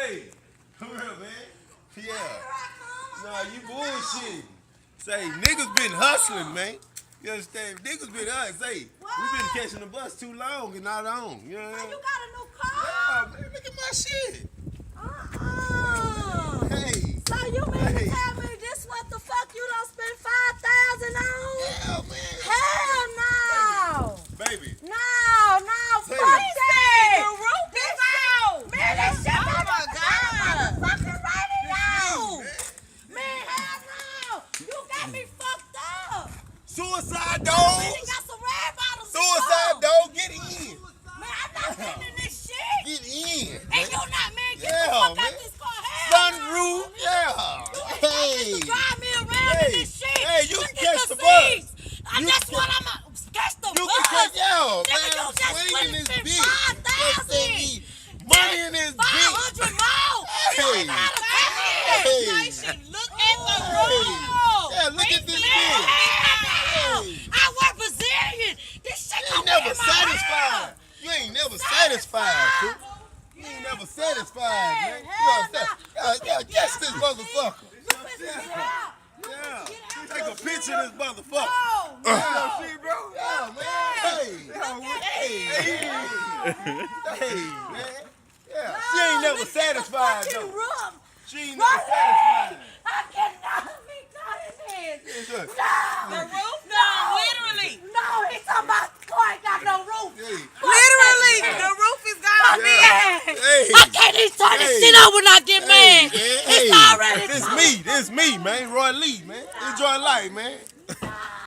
Hey, come here, man. Yeah. Nah, you bullshit. Say, niggas been hustling, man. You understand? Niggas been hustling. Say, we been catching the bus too long and not on. You know what I mean? You got a new car? Yeah, man. Look at my shit. Hey. So you mean to tell me this what the fuck you done spend 5,000 on? Yeah, man. Hell no. Baby. No, Say fuck it. that. The roof is out. Man, that shit Oh my God. fucking right now. Man. Man, hell no. You got me fucked up. Suicide You dogs. got some red bottles. Suicide dog. Get in. Man, I'm not getting in this shit. Get in. And you not, man. Get the Yeah, fuck man. out this car. Hell Sunroof. no. Yeah. Hey. Drive me around in this shit. Hey, you Look can at catch the the bus. seats. That's what I'm at. Catch the You bus. can catch, yo, Nigga, man, you I'm just swinging went this and spent bitch. 5,000. Money in this bitch. 500 more. You Hey. ain't gotta come Hey. Station, look at the Hey. roof. Yeah, look at this in. bitch. Hell, I work Brazilian. This shit You gon' ain't never be in my satisfied. house. You ain't never satisfied, fool. You ain't never satisfied, man. You Hell understand? Yeah, catch this motherfucker. You finna get out. Yeah. Take a picture of this motherfucker. No. See, bro? Yeah, man. Hey, man. Yeah. She ain't never satisfied, Fucking though. room. She ain't never satisfied. I cannot be done in this. Look. The roof gone, literally. No, he's talking about car ain't got no roof. Hey. Literally, the roof is gone. Yeah. Hey. I can't even turn this Hey. shit on when I get Hey, mad. man. It's already This gone. me. This me, man. Roy Lee, man. Enjoy life, man.